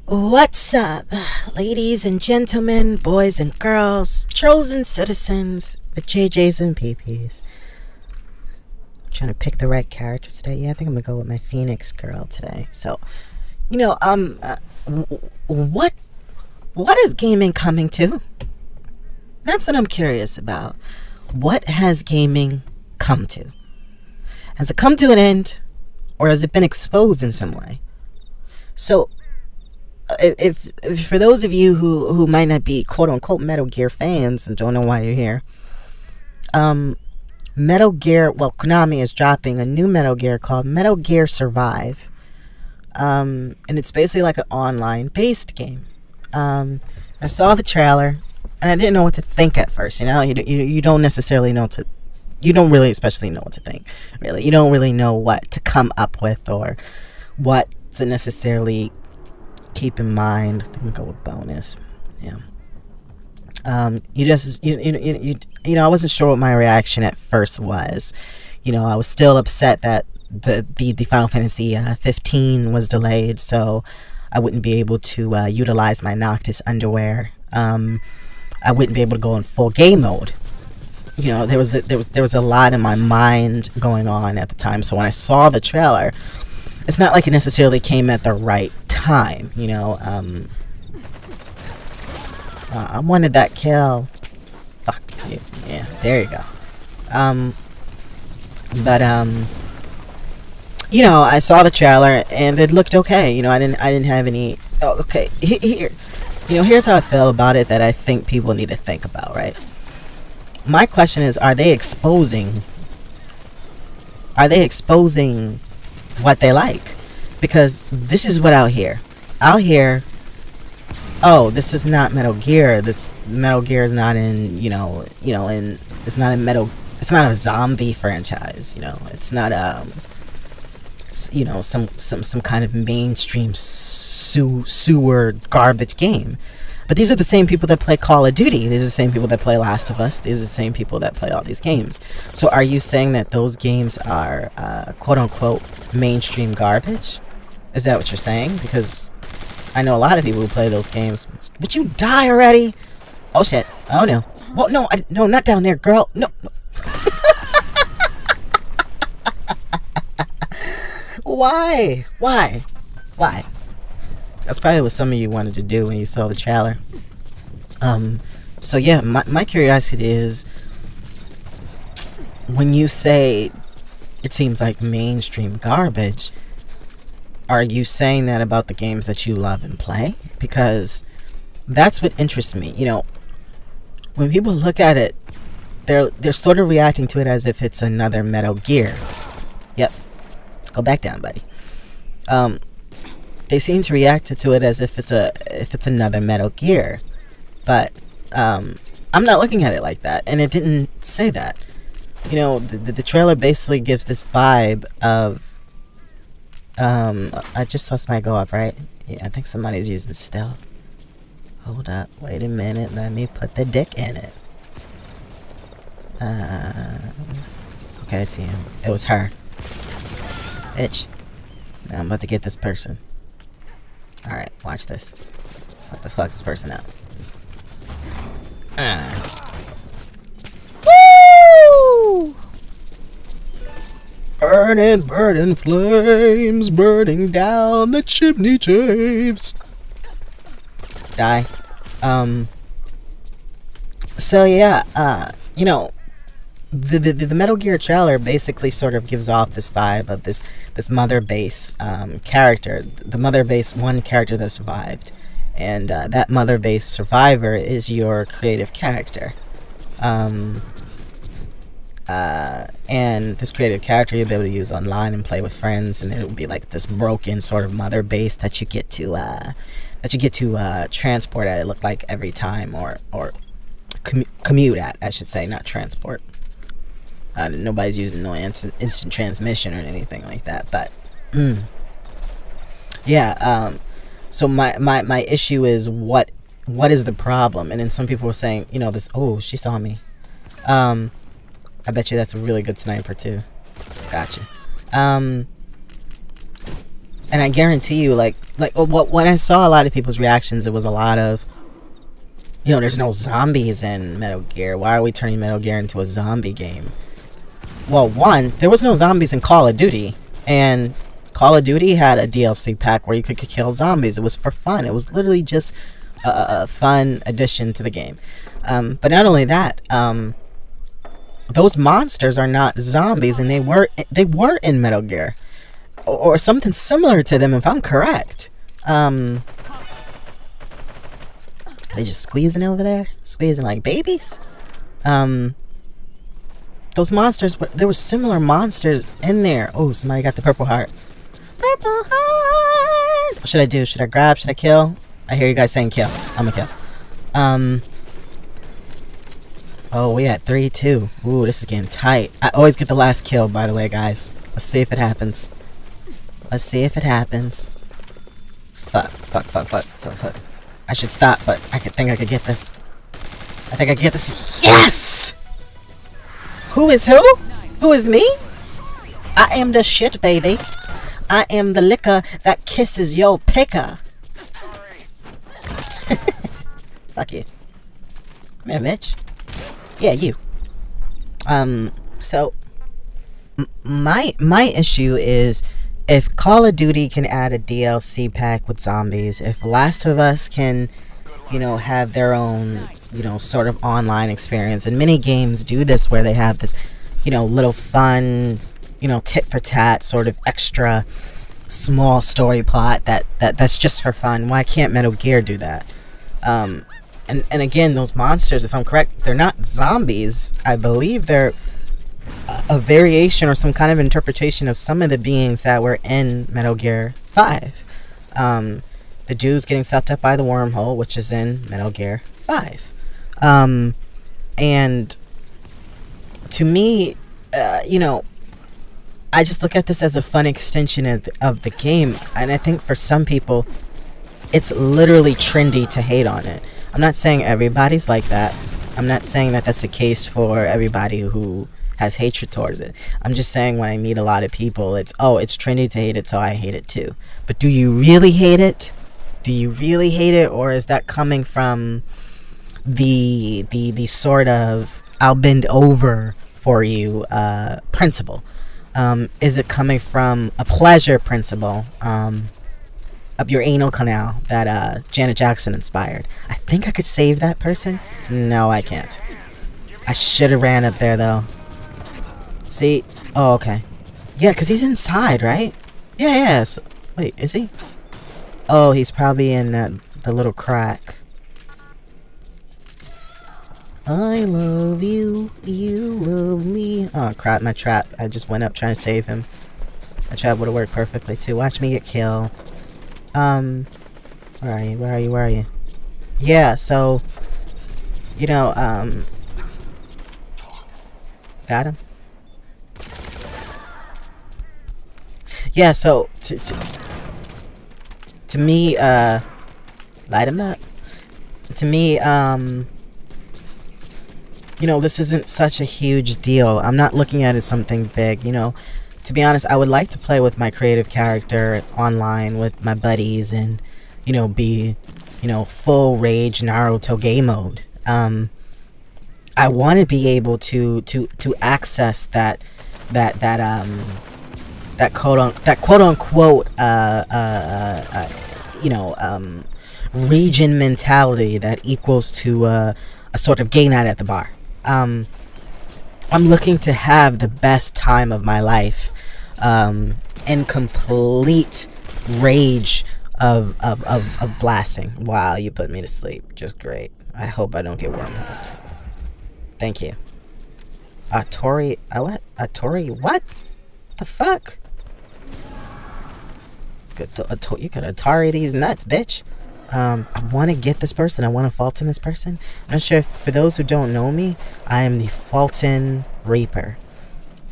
What's up, ladies and gentlemen, boys and girls, chosen citizens, the JJs and PPs? I'm trying to pick the right character today. Yeah, I think I'm gonna go with my Phoenix girl today. So, what is gaming coming to? That's what I'm curious about. What has gaming come to? Has it come to an end, or has it been exposed in some way? So, if for those of you who might not be quote unquote Metal Gear fans and don't know why you're here, Metal Gear, Konami is dropping a new Metal Gear called Metal Gear Survive, and it's basically like an online based game. I saw the trailer and I didn't know what to think at first. You don't necessarily know you don't really especially know what to think. Really, you don't really know what to come up with or what to necessarily keep in mind. I think I'm gonna go with bonus. Yeah. I wasn't sure what my reaction at first was. I was still upset that the Final Fantasy 15 was delayed, so I wouldn't be able to utilize my Noctis underwear. I wouldn't be able to go in full game mode. There was a lot in my mind going on at the time. So when I saw the trailer, it's not like it necessarily came at the right time. I wanted that kill. Fuck you. Yeah, there you go. I saw the trailer and it looked okay. I didn't have any. Oh, okay. Here's how I feel about it that I think people need to think about. Right. My question is: Are they exposing what they like? Because this is what I'll hear. Oh, this is not Metal Gear. This Metal Gear is not in, it's not it's not a zombie franchise. It's not some kind of mainstream sewer garbage game. But these are the same people that play Call of Duty. These are the same people that play Last of Us. These are the same people that play all these games. So are you saying that those games are quote unquote mainstream garbage? Is that what you're saying? Because I know a lot of people who play those games. Would you die already? Oh shit. Oh no. Well, no, no, not down there, girl. No. Why? That's probably what some of you wanted to do when you saw the trailer. So yeah, my curiosity is, when you say it seems like mainstream garbage, are you saying that about the games that you love and play? Because that's what interests me. When people look at it, they're sort of reacting to it as if it's another Metal Gear. Yep. Go back down, buddy. They seem to react to it as if it's another Metal Gear. But I'm not looking at it like that, and it didn't say that. The trailer basically gives this vibe of I just saw somebody go up, right? Yeah, I think somebody's using stealth. Hold up, wait a minute, let me put the dick in it. Okay, I see him. It was her. Bitch. Now I'm about to get this person. Alright, watch this. What the fuck this person up? Woo! Burning flames, burning down the chimney shapes. Die. So yeah, the Metal Gear trailer basically sort of gives off this vibe of this mother base character, the mother base one character that survived, and that mother base survivor is your creative character. And this creative character you'll be able to use online and play with friends, and it will be like this broken sort of mother base that you get to transport at, it look like, every time, or commute at, I should say, not transport. Nobody's using no instant transmission or anything like that, but yeah. So my issue is what is the problem? And then some people were saying, this. Oh, she saw me. I bet you that's a really good sniper too. Gotcha. And And I guarantee you, when I saw a lot of people's reactions, it was a lot of, there's no zombies in Metal Gear. Why are we turning Metal Gear into a zombie game? Well, one, there was no zombies in Call of Duty, and Call of Duty had a DLC pack where you could kill zombies. It was for fun. It was literally just a fun addition to the game. But not only that, those monsters are not zombies, and they were in Metal Gear, or something similar to them, if I'm correct. They just squeezing over there, squeezing like babies. Those monsters, there were similar monsters in there. Oh, somebody got the purple heart. Purple heart. What should I do? Should I grab? Should I kill? I hear you guys saying kill. I'm gonna kill. Oh, we at 3-2. Ooh, this is getting tight. I always get the last kill, by the way, guys. Let's see if it happens. Let's see if it happens. Fuck. I should stop, but I think I could get this. I think I can get this. Yes! Who is who? Who is me? I am the shit, baby. I am the liquor that kisses your picker. Fuck you. Come here, bitch. Yeah, you. So my issue is, if Call of Duty can add a DLC pack with zombies, if Last of Us can, have their own, sort of online experience, and many games do this where they have this, little fun, tit for tat sort of extra small story plot that's just for fun. Why can't Metal Gear do that? And again, those monsters, if I'm correct, they're not zombies. I believe they're a variation or some kind of interpretation of some of the beings that were in Metal Gear 5. The dude's getting sucked up by the wormhole, which is in Metal Gear 5. And to me, I just look at this as a fun extension of the game. And I think for some people, it's literally trendy to hate on it. I'm not saying everybody's like that. I'm not saying that that's the case for everybody who has hatred towards it. I'm just saying, when I meet a lot of people, it's trendy to hate it, so I hate it too. But do you really hate it? Do you really hate it? Or is that coming from the sort of I'll bend over for you principle? Is it coming from a pleasure principle up your anal canal that Janet Jackson inspired? I think I could save that person. No, I can't. I should have ran up there though. See? Oh, okay. Yeah, because he's inside, right? Yeah. So, wait, is he? Oh, he's probably in the little crack. I love you, you love me. Oh crap, my trap. I just went up trying to save him. My trap would have worked perfectly too. Watch me get killed. Where are you? Yeah, so, got him? Yeah, so, to me, light him up. To me, this isn't such a huge deal. I'm not looking at it as something big, To be honest, I would like to play with my creative character online with my buddies and, be, full rage Naruto game mode. I want to be able to access that quote unquote region mentality that equals to a sort of gay night at the bar. I'm looking to have the best time of my life, in complete rage of blasting. Wow, you put me to sleep. Just great. I hope I don't get wormholed. Thank you. Atori, what? Atori, what? The fuck? You could Atari these nuts, bitch. I want to get this person. I want to Fulton this person. I'm not sure. For those who don't know me, I am the Fulton Reaper.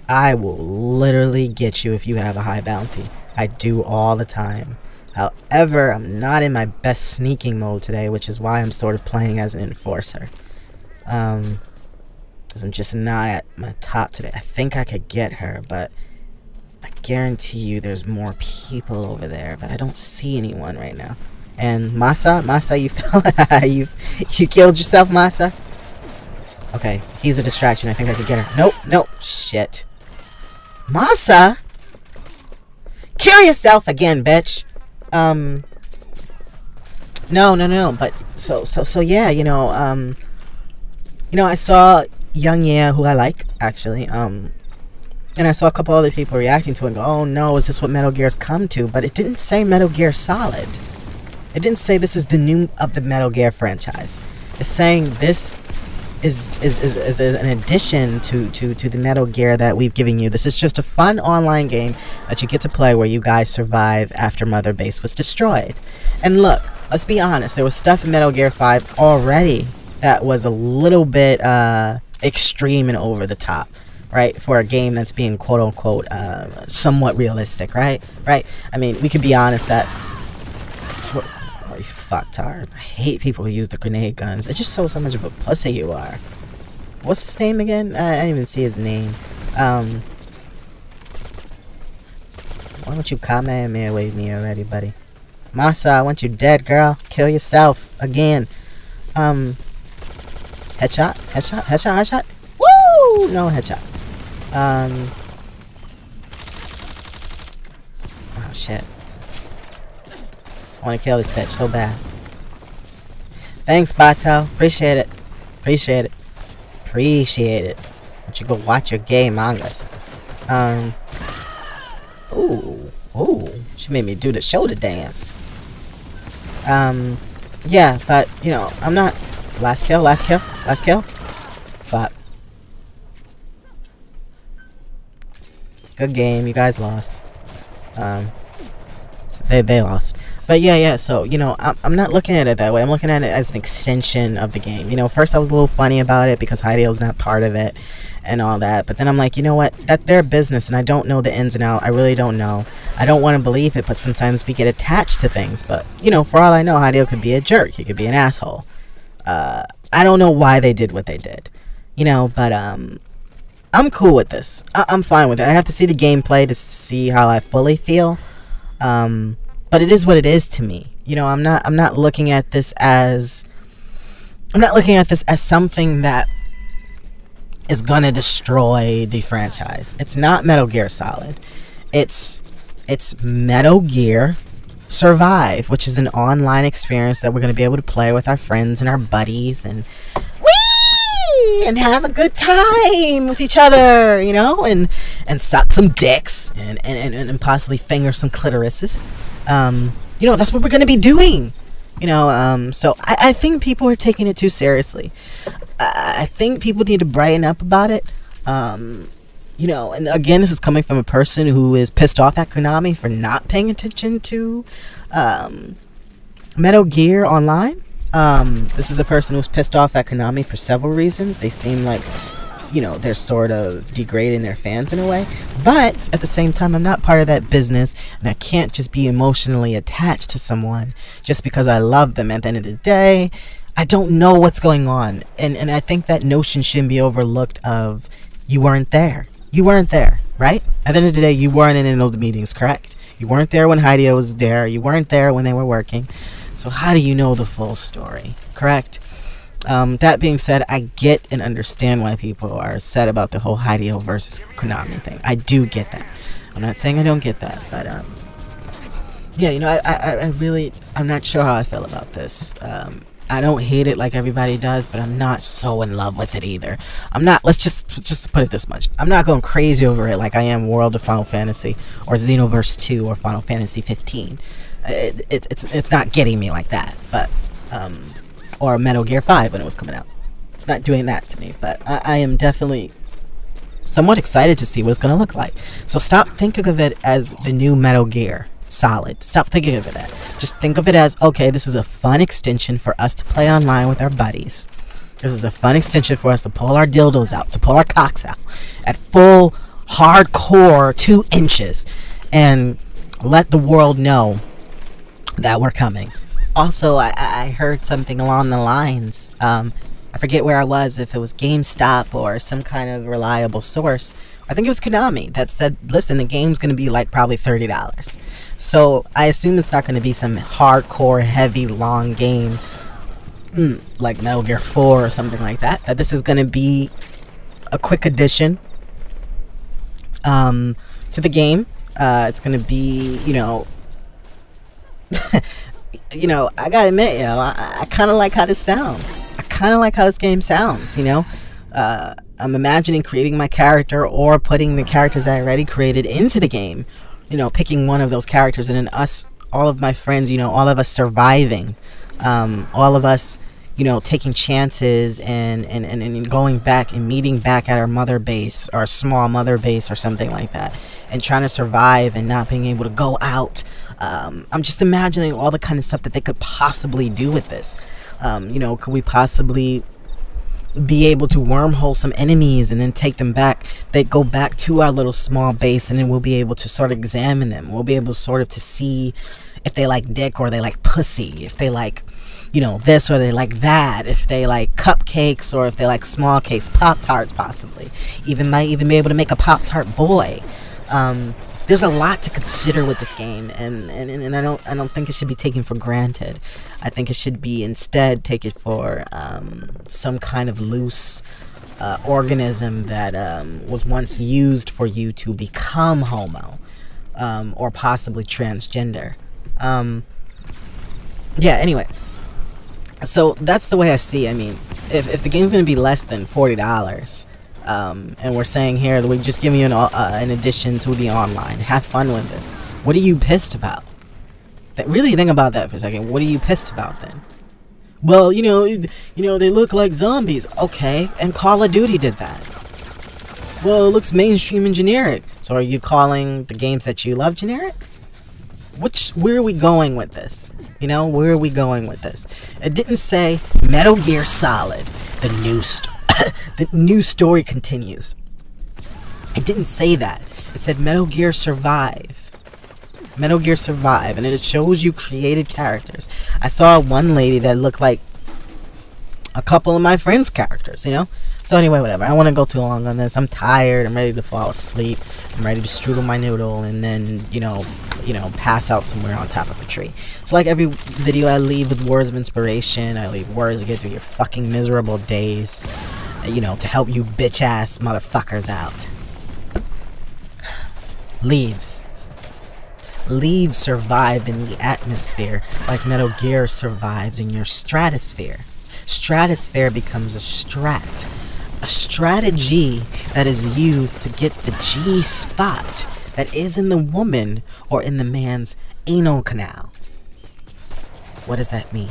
I will literally get you if you have a high bounty. I do all the time. However, I'm not in my best sneaking mode today, which is why I'm sort of playing as an enforcer. Because I'm just not at my top today. I think I could get her, but I guarantee you there's more people over there, but I don't see anyone right now. And Masa, you fell. you killed yourself, Masa. Okay, he's a distraction. I think I could get her. Nope, shit. Masa, kill yourself again, bitch. No. But so yeah, I saw Young Yeah, who I like actually. And I saw a couple other people reacting to it and go, oh no, is this what Metal Gear's come to? But it didn't say Metal Gear Solid. It didn't say this is the new of the Metal Gear franchise. It's saying this is an addition to the Metal Gear that we've given you. This is just a fun online game that you get to play where you guys survive after Mother Base was destroyed. And look, let's be honest, there was stuff in Metal Gear 5 already that was a little bit extreme and over the top, right? For a game that's being quote unquote somewhat realistic, right? I mean, we could be honest that oh, you fucktard. I hate people who use the grenade guns. It just shows how much of a pussy you are. What's his name again? I didn't even see his name. Why don't you comment me away me already, buddy? Masa, I want you dead, girl. Kill yourself again. Headshot. Woo! No headshot. Oh shit. I want to kill this bitch so bad. Thanks, Bato. Appreciate it. Why don't you go watch your gay mangas? Ooh. She made me do the shoulder dance. Yeah, but, I'm not... Last kill. Fuck. Good game. You guys lost. They lost. But yeah, so, I'm not looking at it that way. I'm looking at it as an extension of the game. First I was a little funny about it because Hideo's not part of it and all that. But then I'm like, you know what? That's their business and I don't know the ins and outs. I really don't know. I don't want to believe it, but sometimes we get attached to things. But, for all I know, Hideo could be a jerk. He could be an asshole. I don't know why they did what they did. But, I'm cool with this. I'm fine with it. I have to see the gameplay to see how I fully feel. But it is what it is to me. I'm not looking at this as something that is gonna destroy the franchise. It's not Metal Gear Solid. It's Metal Gear Survive, which is an online experience that we're gonna be able to play with our friends and our buddies and and have a good time with each other, and suck some dicks and possibly finger some clitorises. That's what we're going to be doing, so I think people are taking it too seriously. I think people need to brighten up about it. And again, this is coming from a person who is pissed off at Konami for not paying attention to Metal Gear Online. This is a person who's pissed off at Konami for several reasons. They seem like, they're sort of degrading their fans in a way. But at the same time, I'm not part of that business, and I can't just be emotionally attached to someone just because I love them. At the end of the day, I don't know what's going on. And I think that notion shouldn't be overlooked of, you weren't there. You weren't there, right? At the end of the day, you weren't in those meetings, correct? You weren't there when Hideo was there. You weren't there when they were working. So how do you know the full story, correct? That being said, I get and understand why people are upset about the whole Hideo versus Konami thing. I do get that. I'm not saying I don't get that, but yeah, I'm not sure how I feel about this. I don't hate it like everybody does, but I'm not so in love with it either. I'm not. Let's just put it this much. I'm not going crazy over it like I am World of Final Fantasy or Xenoverse 2 or Final Fantasy 15. It's not getting me like that, but or Metal Gear 5 when it was coming out. It's not doing that to me, but I am definitely somewhat excited to see what it's going to look like. So stop thinking of it as the new Metal Gear Solid. Stop thinking of it that. Just think of it as, okay, this is a fun extension for us to play online with our buddies. This is a fun extension for us to pull our dildos out, to pull our cocks out at full hardcore 2 inches and let the world know that we're coming. Also, I heard something along the lines, I forget where I was, if it was GameStop or some kind of reliable source, I think it was Konami that said, listen, the game's going to be like probably $30. So I assume it's not going to be some hardcore, heavy, long game like Metal Gear 4 or something like that. That this is going to be a quick addition to the game. It's going to be, I gotta admit, I kind of like how this sounds. I kind of like how this game sounds, I'm imagining creating my character or putting the characters that I already created into the game. Picking one of those characters and then all of my friends, all of us surviving. All of us, taking chances and going back and meeting back at our mother base, our small mother base or something like that, and trying to survive and not being able to go out. I'm just imagining all the kind of stuff that they could possibly do with this. Could we possibly be able to wormhole some enemies and then take them back? They go back to our little small base, and then we'll be able to sort of examine them. We'll be able sort of to see if they like dick or they like pussy, if they like this or they like that, if they like cupcakes or if they like small cakes, Pop-Tarts possibly, might even be able to make a Pop-Tart boy. There's a lot to consider with this game, and I don't think it should be taken for granted. I think it should be instead taken for some kind of loose organism that was once used for you to become homo, or possibly transgender. Anyway, so that's the way I see it. I mean, if the game's going to be less than $40, and we're saying here that we just give you an addition to the online, have fun with this, what are you pissed about? Really think about that for a second. What are you pissed about then? Well, they look like zombies. Okay, and Call of Duty did that. Well, it looks mainstream and generic. So are you calling the games that you love generic? Where are we going with this? Where are we going with this? It didn't say Metal Gear Solid, the new story continues. It didn't say that. It said Metal Gear Survive. Metal Gear Survive, and it shows you created characters. I saw one lady that looked like a couple of my friends' characters, So anyway, whatever. I don't want to go too long on this. I'm tired. I'm ready to fall asleep. I'm ready to strudel my noodle and then, pass out somewhere on top of a tree. So like every video, I leave with words of inspiration. I leave words to get through your fucking miserable days, to help you bitch-ass motherfuckers out. Leaves survive in the atmosphere like Metal Gear survives in your stratosphere. Stratosphere becomes a strategy that is used to get the G spot that is in the woman or in the man's anal canal. What does that mean?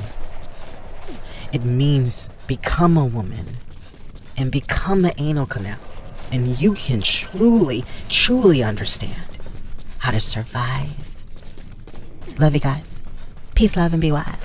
It means become a woman and become the anal canal, and you can truly understand how to survive. Love you guys. Peace, love, and be wild.